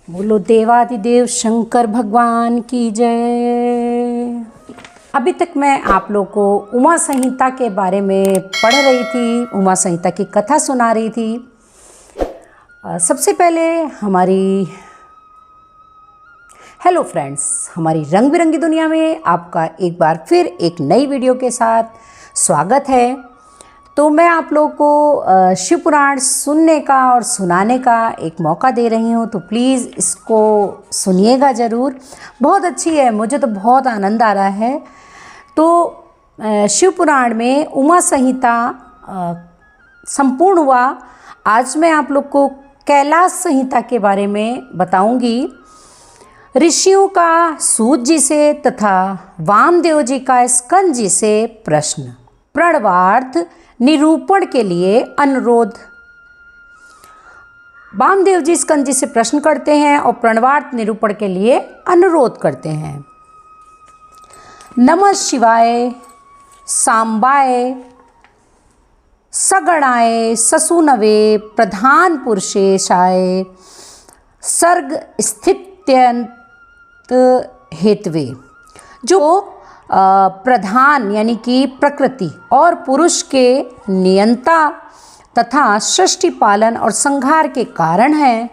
बोलो देवादिदेव शंकर भगवान की जय। अभी तक मैं आप लोग को उमा संहिता के बारे में पढ़ रही थी, उमा संहिता की कथा सुना रही थी। सबसे पहले हेलो फ्रेंड्स, हमारी रंग बिरंगी दुनिया में आपका एक बार फिर एक नई वीडियो के साथ स्वागत है। तो मैं आप लोगों को शिव पुराण सुनने का और सुनाने का एक मौका दे रही हूँ, तो प्लीज़ इसको सुनिएगा ज़रूर। बहुत अच्छी है, मुझे तो बहुत आनंद आ रहा है। तो शिव पुराण में उमा संहिता संपूर्ण हुआ। आज मैं आप लोग को कैलाश संहिता के बारे में बताऊंगी। ऋषियों का सूत जी से तथा वामदेव जी का स्कंद जी से प्रश्न, प्रणवार्थ निरूपण के लिए अनुरोध। वामदेव जी स्कंद जी से प्रश्न करते हैं और प्रणवार्थ निरूपण के लिए अनुरोध करते हैं। नमः शिवाय, सांबाय, सगणाय, ससुनवे, प्रधान पुरुषेशाय, सर्ग स्थित्यंत हेतवे। जो प्रधान यानी कि प्रकृति और पुरुष के नियंता तथा सृष्टि पालन और संहार के कारण हैं,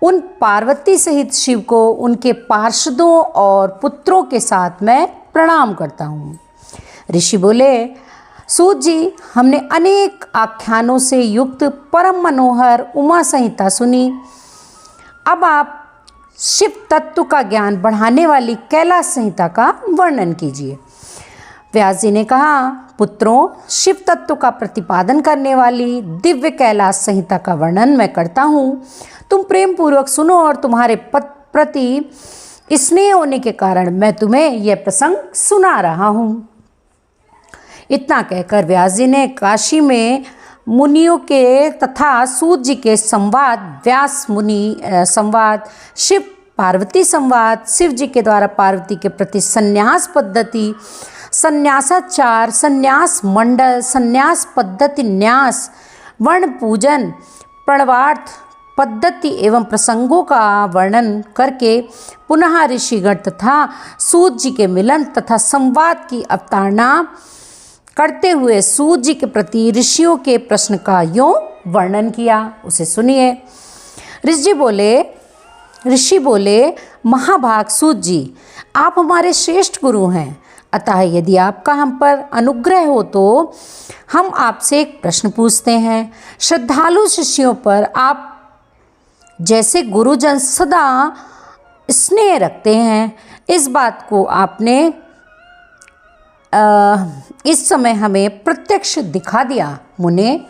उन पार्वती सहित शिव को उनके पार्षदों और पुत्रों के साथ मैं प्रणाम करता हूँ। ऋषि बोले, सूत जी, हमने अनेक आख्यानों से युक्त परम मनोहर उमा संहिता सुनी। अब आप शिव तत्व का ज्ञान बढ़ाने वाली कैलाश संहिता का वर्णन कीजिए। व्यास जी ने कहा, पुत्रों, शिव तत्व का प्रतिपादन करने वाली दिव्य कैलाश संहिता का वर्णन मैं करता हूँ। तुम प्रेम पूर्वक सुनो और तुम्हारे प्रति स्नेह होने के कारण मैं तुम्हें यह प्रसंग सुना रहा हूँ। इतना कहकर व्यास जी ने काशी में मुनियों के तथा सूत जी के संवाद, व्यास मुनि संवाद, शिव पार्वती संवाद, शिव जी के द्वारा पार्वती के प्रति संन्यास पद्धति, संन्यासाचार, संन्यास मंडल, संन्यास पद्धति, न्यास, वर्ण पूजन, प्रणवार्थ पद्धति एवं प्रसंगों का वर्णन करके पुनः ऋषिगण तथा सूत जी के मिलन तथा संवाद की अवतारणा करते हुए सूत जी के प्रति ऋषियों के प्रश्न का यों वर्णन किया। उसे सुनिए। ऋषि बोले, महाभाग सूत जी, आप हमारे श्रेष्ठ गुरु हैं, अतः यदि आपका हम पर अनुग्रह हो तो हम आपसे एक प्रश्न पूछते हैं। श्रद्धालु शिष्यों पर आप जैसे गुरुजन सदा स्नेह रखते हैं, इस बात को आपने इस समय हमें प्रत्यक्ष दिखा दिया। मुने,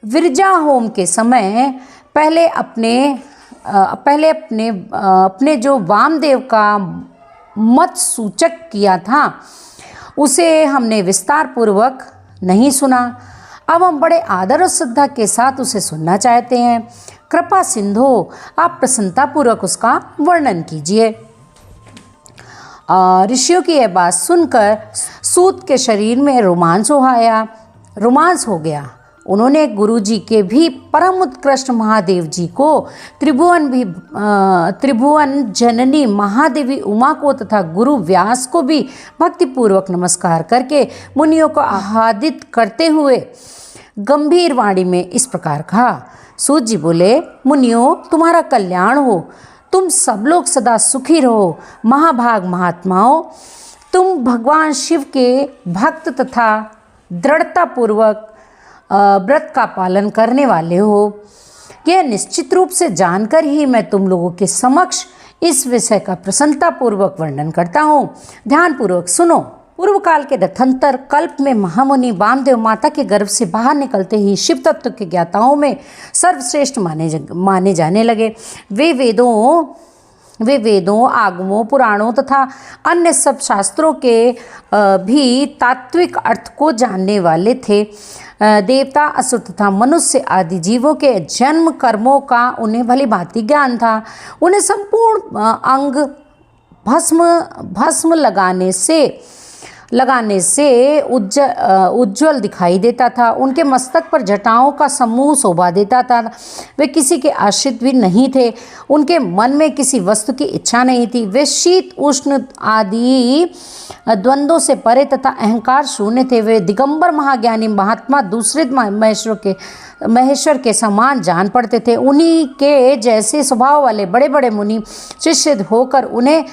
विरजा होम के समय पहले अपने जो वामदेव का मत सूचक किया था, उसे हमने विस्तार पूर्वक नहीं सुना। अब हम बड़े आदर और श्रद्धा के साथ उसे सुनना चाहते हैं। कृपा सिंधु, आप प्रसन्नतापूर्वक उसका वर्णन कीजिए। ऋषियों की यह बात सुनकर सूत के शरीर में रोमांस हो गया। उन्होंने गुरु जी के भी परम उत्कृष्ट महादेव जी को, त्रिभुवन जननी महादेवी उमा को तथा गुरु व्यास को भी भक्तिपूर्वक नमस्कार करके मुनियों को आह्लादित करते हुए गंभीर वाणी में इस प्रकार कहा। सूत जी बोले, मुनियों, तुम्हारा कल्याण हो, तुम सब लोग सदा सुखी रहो। महाभाग महात्माओं, तुम भगवान शिव के भक्त तथा दृढ़तापूर्वक व्रत का पालन करने वाले हो। यह निश्चित रूप से जानकर ही मैं तुम लोगों के समक्ष इस विषय का प्रसन्नतापूर्वक वर्णन करता हूँ। ध्यानपूर्वक सुनो। पूर्व काल के रथंतर कल्प में महामुनि वामदेव माता के गर्भ से बाहर निकलते ही शिव तत्व के ज्ञाताओं में सर्वश्रेष्ठ माने जाने लगे। वे वेदों, आगमों, पुराणों तथा अन्य सब शास्त्रों के भी तात्विक अर्थ को जानने वाले थे। देवता, असुर तथा मनुष्य आदि जीवों के जन्म कर्मों का उन्हें भली भांति ज्ञान था। उन्हें संपूर्ण अंग भस्म लगाने से लगाने से उज्जवल दिखाई देता था। उनके मस्तक पर जटाओं का समूह शोभा देता था। वे किसी के आश्रित भी नहीं थे। उनके मन में किसी वस्तु की इच्छा नहीं थी। वे शीत उष्ण आदि द्वंद्वों से परे तथा अहंकार शून्य थे। वे दिगंबर महाज्ञानी महात्मा दूसरे महेश्वर के समान जान पड़ते थे। उन्हीं के जैसे स्वभाव वाले बड़े बड़े मुनि शिष्य होकर उन्हें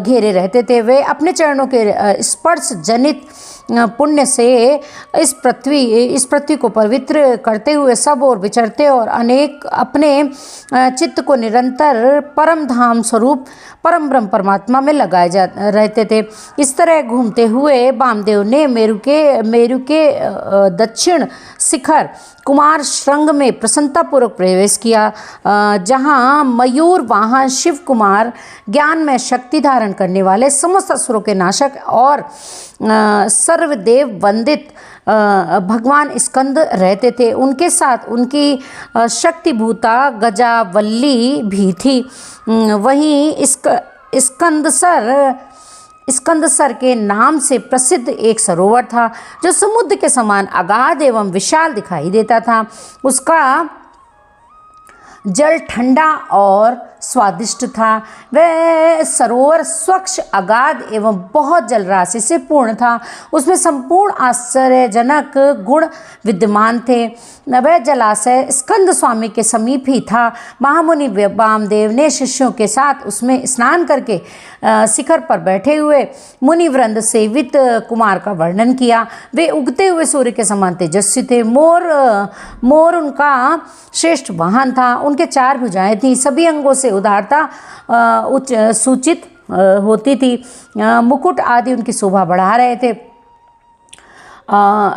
घेरे रहते थे। वे अपने चरणों के स्पर्श जनित पुण्य से इस पृथ्वी को पवित्र करते हुए सब ओर विचरते और अनेक अपने चित्त को निरंतर परम धाम स्वरूप परम ब्रह्म परमात्मा में लगाए रहते थे। इस तरह घूमते हुए वामदेव ने मेरु के दक्षिण शिखर कुमार श्रृंग में प्रसन्नतापूर्वक प्रवेश किया, जहाँ मयूर वाहन शिव कुमार ज्ञान में शक्ति धारण करने वाले समस्त असुरों के नाशक और सर्वदेव वंदित भगवान स्कंद रहते थे। उनके साथ उनकी शक्तिभूता गजावल्ली भी थी। वहीं स्कंदसर के नाम से प्रसिद्ध एक सरोवर था जो समुद्र के समान अगाध एवं विशाल दिखाई देता था। उसका जल ठंडा और स्वादिष्ट था। वह सरोवर स्वच्छ अगाध एवं बहुत जलराशि से पूर्ण था। उसमें संपूर्ण आश्चर्यजनक गुण विद्यमान थे। वह जलाशय स्कंद स्वामी के समीप ही था। महामुनि वामदेव ने शिष्यों के साथ उसमें स्नान करके शिखर पर बैठे हुए मुनिवृंद सेवित कुमार का वर्णन किया। वे उगते हुए सूर्य के समान तेजस्वी थे। मोर उनका श्रेष्ठ वाहन था। उनके 4 भुजाएं थीं। सभी अंगों से उदारता सूचित होती थी। मुकुट आदि उनकी शोभा बढ़ा रहे थे।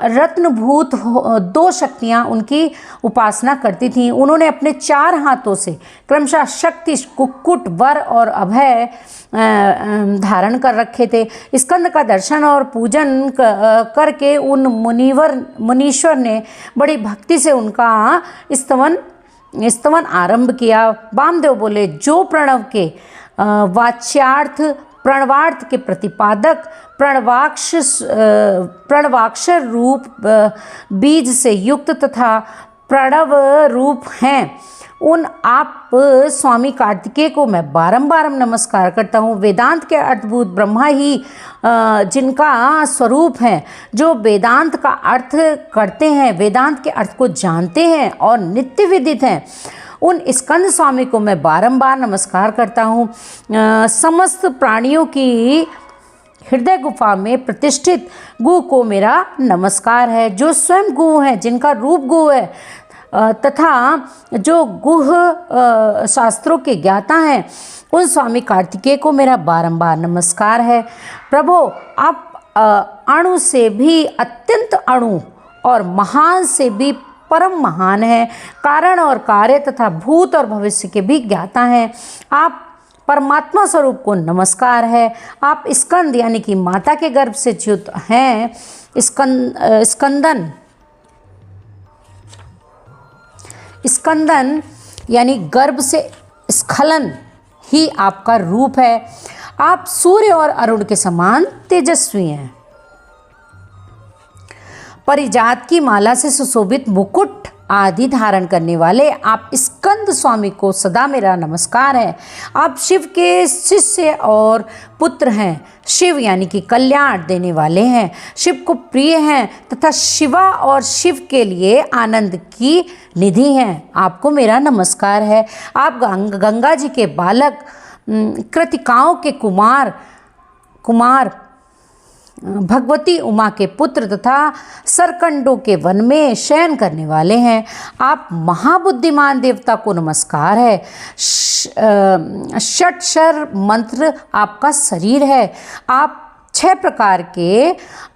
रत्नभूत 2 शक्तियाँ उनकी उपासना करती थीं। उन्होंने अपने 4 हाथों से क्रमशः शक्ति, कुक्कुट, वर और अभय धारण कर रखे थे। स्कंद का दर्शन और पूजन करके उन मुनीश्वर ने बड़ी भक्ति से उनका स्तवन आरंभ किया। वामदेव बोले, जो प्रणव के वाच्यार्थ प्रणवार्थ के प्रतिपादक प्रणवाक्षर रूप बीज से युक्त तथा प्रणव रूप हैं, उन आप स्वामी कार्तिकेय को मैं बारंबार नमस्कार करता हूँ। वेदांत के अद्भुत ब्रह्मा ही जिनका स्वरूप है, जो वेदांत का अर्थ करते हैं, वेदांत के अर्थ को जानते हैं और नित्य विदित हैं, उन स्कंद स्वामी को मैं बारंबार नमस्कार करता हूँ। समस्त प्राणियों की हृदय गुफा में प्रतिष्ठित गु को मेरा नमस्कार है, जो स्वयं गु है, जिनका रूप गु है तथा जो गुह शास्त्रों के ज्ञाता हैं, उन स्वामी कार्तिकेय को मेरा बारंबार नमस्कार है। प्रभु, आप अणु से भी अत्यंत अणु और महान से भी परम महान है। कारण और कार्य तथा भूत और भविष्य के भी ज्ञाता हैं। आप परमात्मा स्वरूप को नमस्कार है। आप स्कंद यानी कि माता के गर्भ से च्युत हैं। स्कंदन यानी गर्भ से स्खलन ही आपका रूप है। आप सूर्य और अरुण के समान तेजस्वी हैं। परिजात की माला से सुशोभित मुकुट आदि धारण करने वाले आप स्कंद स्वामी को सदा मेरा नमस्कार है। आप शिव के शिष्य और पुत्र हैं। शिव यानी कि कल्याण देने वाले हैं, शिव को प्रिय हैं तथा शिवा और शिव के लिए आनंद की निधि हैं। आपको मेरा नमस्कार है। आप गंगा जी के बालक, कृतिकाओं के कुमार भगवती उमा के पुत्र तथा सरकंडों के वन में शयन करने वाले हैं। आप महाबुद्धिमान देवता को नमस्कार है। षट्शर मंत्र आपका शरीर है। आप 6 प्रकार के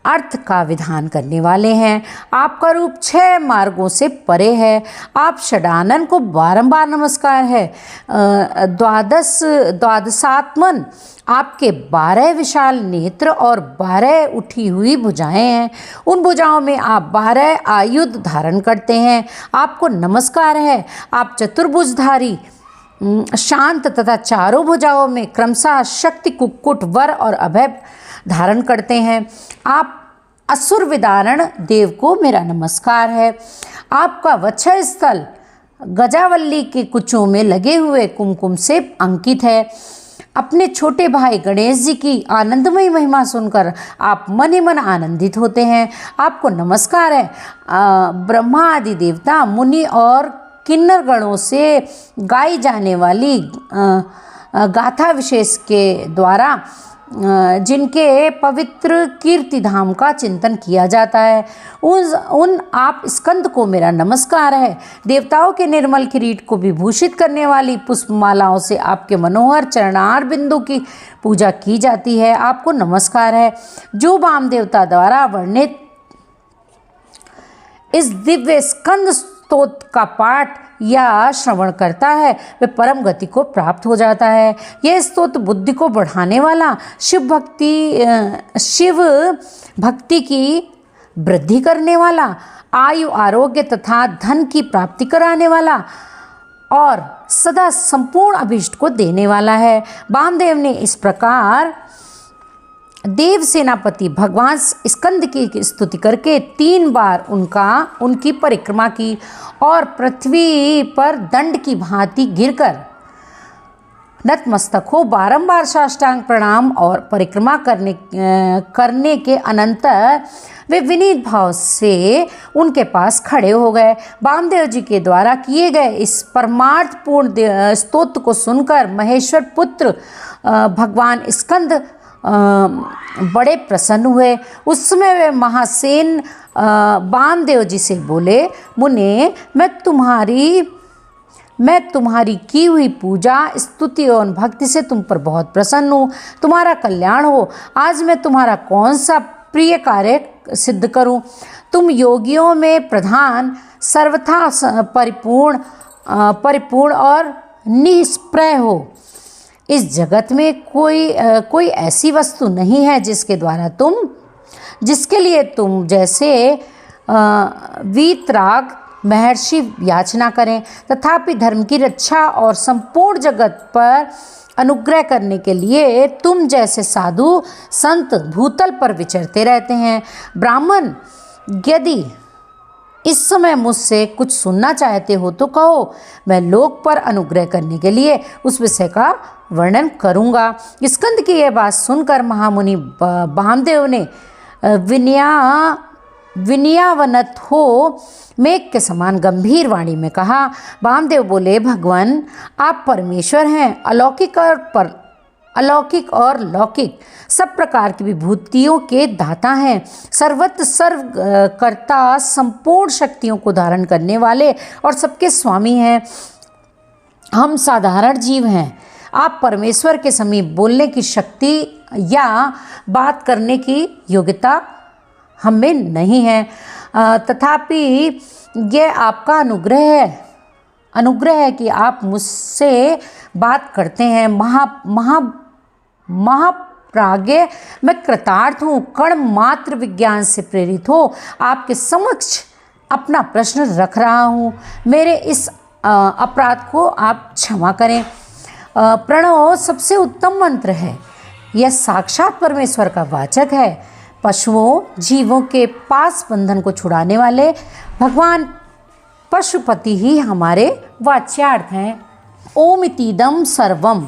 अर्थ का विधान करने वाले हैं। आपका रूप 6 मार्गों से परे है। आप षडानन को बारंबार नमस्कार है। द्वादशात्मन आपके 12 विशाल नेत्र और 12 उठी हुई भुजाएं हैं। उन भुजाओं में आप 12 आयुध धारण करते हैं। आपको नमस्कार है। आप चतुर्भुजधारी, शांत तथा चारों भुजाओं में क्रमशः शक्ति, कुक्कुट, वर और अभय धारण करते हैं। आप असुर विदारण देव को मेरा नमस्कार है। आपका वक्षस्थल स्थल गजावल्ली के कुचों में लगे हुए कुमकुम से अंकित है। अपने छोटे भाई गणेश जी की आनंदमयी महिमा सुनकर आप मन ही मन आनंदित होते हैं। आपको नमस्कार है। ब्रह्मा आदि देवता, मुनि और किन्नर गणों से गाई जाने वाली गाथा विशेष के द्वारा जिनके पवित्र कीर्ति धाम का चिंतन किया जाता है, उन आप स्कंद को मेरा नमस्कार है। देवताओं के निर्मल किरीट को विभूषित करने वाली पुष्पमालाओं से आपके मनोहर चरणार बिंदु की पूजा की जाती है, आपको नमस्कार है। जो वाम देवता द्वारा वर्णित इस दिव्य स्कंद स्तोत्र का पाठ या श्रवण करता है वह परम गति को प्राप्त हो जाता है। यह स्तोत्र बुद्धि को बढ़ाने वाला, शिव भक्ति की वृद्धि करने वाला, आयु आरोग्य तथा धन की प्राप्ति कराने वाला और सदा संपूर्ण अभीष्ट को देने वाला है। वामदेव ने इस प्रकार देव सेनापति भगवान स्कंद की स्तुति करके 3 बार उनकी परिक्रमा की और पृथ्वी पर दंड की भांति गिरकर नतमस्तक हो बारंबार साष्टांग प्रणाम और परिक्रमा करने के अनंतर वे विनीत भाव से उनके पास खड़े हो गए। वामदेव जी के द्वारा किए गए इस परमार्थपूर्ण स्तोत्र को सुनकर महेश्वर पुत्र भगवान स्कंद बड़े प्रसन्न हुए। उस समय वे महासेन वामदेव जी से बोले, मुने, मैं तुम्हारी की हुई पूजा, स्तुति और भक्ति से तुम पर बहुत प्रसन्न हूँ। तुम्हारा कल्याण हो। आज मैं तुम्हारा कौन सा प्रिय कार्य सिद्ध करूँ। तुम योगियों में प्रधान, सर्वथा परिपूर्ण और निष्प्रय हो। इस जगत में कोई ऐसी वस्तु नहीं है जिसके लिए तुम जैसे वीतराग महर्षि याचना करें। तथापि धर्म की रक्षा और संपूर्ण जगत पर अनुग्रह करने के लिए तुम जैसे साधु संत भूतल पर विचरते रहते हैं। ब्राह्मण, यदि इस समय मुझसे कुछ सुनना चाहते हो तो कहो, मैं लोक पर अनुग्रह करने के लिए उस विषय का वर्णन करूँगा। स्कंद की यह बात सुनकर महामुनि वामदेव ने विनयावनत हो मेघ के समान गंभीर वाणी में कहा। वामदेव बोले, भगवान, आप परमेश्वर हैं, अलौकिक और लौकिक सब प्रकार की विभूतियों के दाता हैं, सर्वत्र सर्वकर्ता, संपूर्ण शक्तियों को धारण करने वाले और सबके स्वामी हैं। हम साधारण जीव हैं। आप परमेश्वर के समीप बोलने की शक्ति या बात करने की योग्यता हम में नहीं है। तथापि यह आपका अनुग्रह है कि आप मुझसे बात करते हैं। महाप्राज्ञ, मैं कृतार्थ हूँ। कण मात्र विज्ञान से प्रेरित हो आपके समक्ष अपना प्रश्न रख रहा हूँ। मेरे इस अपराध को आप क्षमा करें। प्रणव सबसे उत्तम मंत्र है। यह साक्षात परमेश्वर का वाचक है। पशुओं, जीवों के पास बंधन को छुड़ाने वाले भगवान पशुपति ही हमारे वाच्यार्थ हैं। ओम इतीदम सर्वम,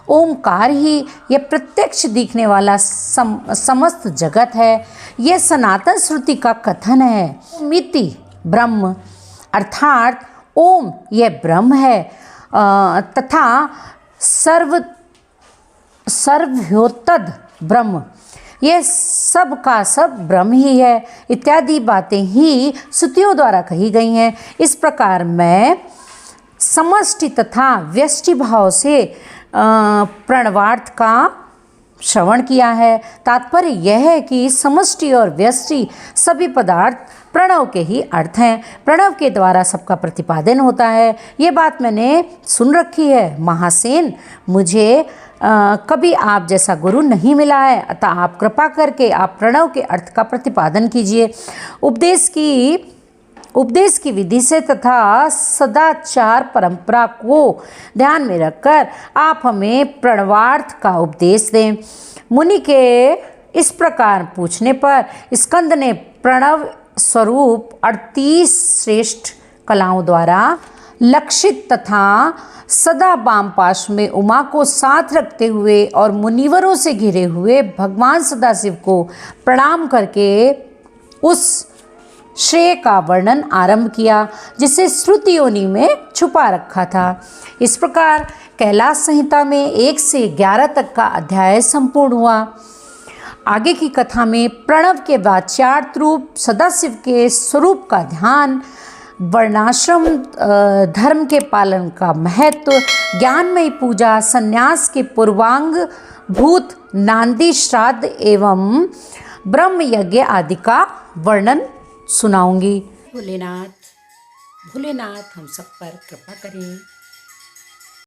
ओमकार ही यह प्रत्यक्ष दिखने वाला समस्त जगत है। यह सनातन श्रुति का कथन है। मिति ब्रह्म, अर्थात ओम यह ब्रह्म है तथा सर्वह्योतद ब्रह्म, यह सब का सब ब्रह्म ही है इत्यादि बातें ही श्रुतियों द्वारा कही गई हैं। इस प्रकार मैं समष्टि तथा व्यष्टि भाव से प्रणवार्थ का श्रवण किया है। तात्पर्य यह है कि समष्टि और व्यष्टि सभी पदार्थ प्रणव के ही अर्थ हैं। प्रणव के द्वारा सबका प्रतिपादन होता है। ये बात मैंने सुन रखी है। महासेन, मुझे कभी आप जैसा गुरु नहीं मिला है, अतः आप कृपा करके आप प्रणव के अर्थ का प्रतिपादन कीजिए। उपदेश की विधि से तथा सदाचार परंपरा को ध्यान में रखकर आप हमें प्रणवार्थ का उपदेश दें। मुनि के इस प्रकार पूछने पर स्कंद ने प्रणव स्वरूप 38 श्रेष्ठ कलाओं द्वारा लक्षित तथा सदा वाम पार्श्व में उमा को साथ रखते हुए और मुनिवरों से घिरे हुए भगवान सदाशिव को प्रणाम करके उस श्रेय का वर्णन आरंभ किया जिसे श्रुति योनि में छुपा रखा था। इस प्रकार कैलाश संहिता में 1 से 11 तक का अध्याय संपूर्ण हुआ। आगे की कथा में प्रणव के वाच्यार्थ रूप सदाशिव के स्वरूप का ध्यान, वर्णाश्रम धर्म के पालन का महत्व, ज्ञानमयी पूजा, संन्यास के पूर्वांग भूत नांदी श्राद्ध एवं ब्रह्म यज्ञ आदि का वर्णन सुनाऊंगी। भोलेनाथ हम सब पर कृपा करें।